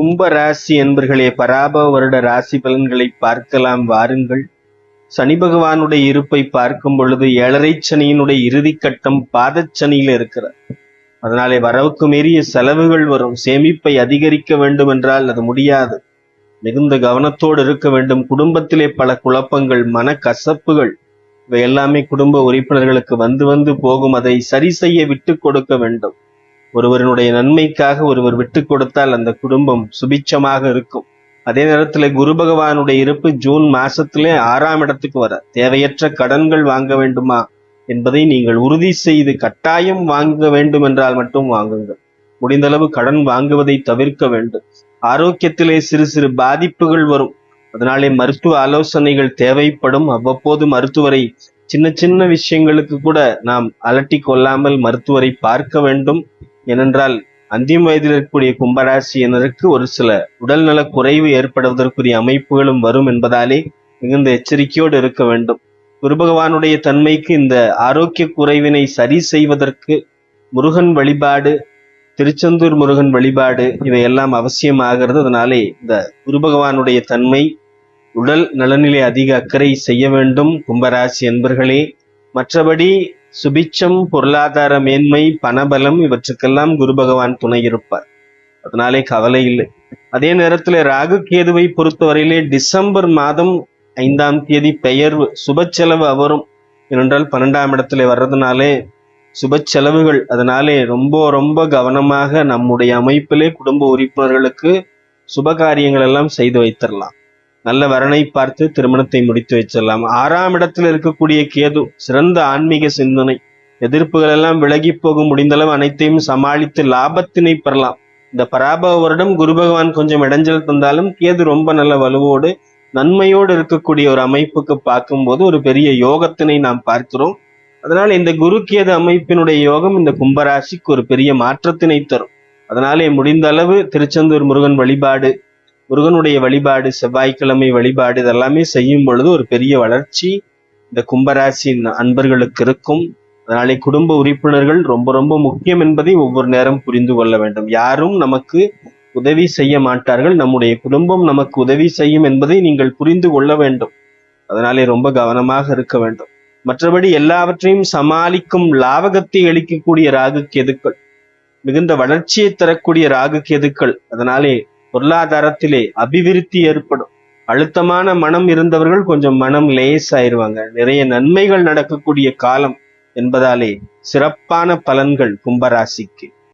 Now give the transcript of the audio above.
கும்ப ராசி என்பர்களே, பராபவ வருட ராசி பலன்களை பார்க்கலாம் வாருங்கள். சனி பகவானுடைய இருப்பை பார்க்கும் பொழுது 7.5 சனியினுடைய இறுதி கட்டம் பாதச்சனியில இருக்கிறார். அதனாலே வரவுக்கு மீறிய செலவுகள் வரும். சேமிப்பை அதிகரிக்க வேண்டும் என்றால் அது முடியாது. மிகுந்த கவனத்தோடு இருக்க வேண்டும். குடும்பத்திலே பல குழப்பங்கள், மன கசப்புகள், இவை எல்லாமே குடும்ப உறுப்பினர்களுக்கு வந்து வந்து போகும். அதை சரி செய்ய விட்டு கொடுக்க வேண்டும். ஒருவருடைய நன்மைக்காக ஒருவர் விட்டு கொடுத்தால் அந்த குடும்பம் சுபிட்சமாக இருக்கும். அதே நேரத்துல குரு பகவானுடைய இருப்பு ஜூன் மாசத்திலே 6ஆம் இடத்துக்கு வர, தேவையற்ற கடன்கள் வாங்க வேண்டுமா என்பதை நீங்கள் உறுதி செய்து கட்டாயம் வாங்க வேண்டும் என்றால் மட்டும் வாங்குங்கள். முடிந்தளவு கடன் வாங்குவதை தவிர்க்க வேண்டும். ஆரோக்கியத்திலே சிறு சிறு பாதிப்புகள் வரும். அதனாலே மருத்துவ ஆலோசனைகள் தேவைப்படும். அவ்வப்போது மருத்துவரை சின்ன சின்ன விஷயங்களுக்கு கூட நாம் அலட்டி கொள்ளாமல் மருத்துவரை பார்க்க வேண்டும். ஏனென்றால் அந்திம வயதில் இருக்கக்கூடிய கும்பராசியினருக்கு ஒரு சில உடல்நல குறைவு ஏற்படுவதற்குரிய அமைப்புகளும் வரும் என்பதாலே மிகுந்த எச்சரிக்கையோடு இருக்க வேண்டும். குரு பகவானுடைய தன்மைக்கு இந்த ஆரோக்கிய குறைவினை சரி செய்வதற்கு முருகன் வழிபாடு, திருச்செந்தூர் முருகன் வழிபாடு இவையெல்லாம் அவசியமாகிறது. அதனாலே இந்த குரு பகவானுடைய தன்மை உடல் நலனிலே அதிக அக்கறை செய்ய வேண்டும் கும்பராசி என்பர்களே. மற்றபடி சுபிட்சம், பொருளாதார மேன்மை, பணபலம் இவற்றுக்கெல்லாம் குரு பகவான் துணை இருப்பார். அதனாலே கவலை இல்லை. அதே நேரத்தில் ராகு கேதுவை பொறுத்தவரையிலே டிசம்பர் மாதம் 5ஆம் தேதி பெயர்வு, சுப செலவு அவரும். ஏனென்றால் 12ஆம் இடத்துல வர்றதுனாலே சுப செலவுகள். அதனாலே ரொம்ப ரொம்ப கவனமாக நம்முடைய அமைப்பிலே குடும்ப உறுப்பினர்களுக்கு சுப காரியங்கள் எல்லாம் செய்து வைத்திடலாம். நல்ல வரனை பார்த்து திருமணத்தை முடித்து வச்சிடலாம். 6ஆம் இடத்தில் இருக்கக்கூடிய கேது சிறந்த ஆன்மீக சிந்தனை, எதிர்ப்புகள் எல்லாம் விலகி போகும். முடிந்தளவு அனைத்தையும் சமாளித்து லாபத்தினை பெறலாம். இந்த பராபவ வருடம் குரு பகவான் கொஞ்சம் இடைஞ்சல் தந்தாலும் கேது ரொம்ப நல்ல வலுவோடு நன்மையோடு இருக்கக்கூடிய ஒரு அமைப்புக்கு பார்க்கும்போது ஒரு பெரிய யோகத்தினை நாம் பார்க்கிறோம். அதனால இந்த குரு கேது அமைப்பினுடைய யோகம் இந்த கும்பராசிக்கு ஒரு பெரிய மாற்றத்தினை தரும். அதனாலே முடிந்த அளவு திருச்செந்தூர் முருகன் வழிபாடு, முருகனுடைய வழிபாடு, செவ்வாய்க்கிழமை வழிபாடு இதெல்லாமே செய்யும் பொழுது ஒரு பெரிய வளர்ச்சி இந்த கும்பராசி அன்பர்களுக்கு இருக்கும். அதனாலே குடும்ப உறுப்பினர்கள் ரொம்ப ரொம்ப முக்கியம் என்பதை ஒவ்வொரு நேரம் புரிந்து கொள்ள வேண்டும். யாரும் நமக்கு உதவி செய்ய மாட்டார்கள், நம்முடைய குடும்பம் நமக்கு உதவி செய்யும் என்பதை நீங்கள் புரிந்து கொள்ள வேண்டும். அதனாலே ரொம்ப கவனமாக இருக்க வேண்டும். மற்றபடி எல்லாவற்றையும் சமாளிக்கும் லாவகத்தை அளிக்கக்கூடிய ராகு கேதுக்கள், மிகுந்த வளர்ச்சியை தரக்கூடிய ராகு கேதுக்கள். அதனாலே பொருளாதாரத்திலே அபிவிருத்தி ஏற்படும். அழுத்தமான மனம் இருந்தவர்கள் கொஞ்சம் மனம் லேசாயிருவாங்க. நிறைய நன்மைகள் நடக்கக்கூடிய காலம் என்பதாலே சிறப்பான பலன்கள் கும்பராசிக்கு.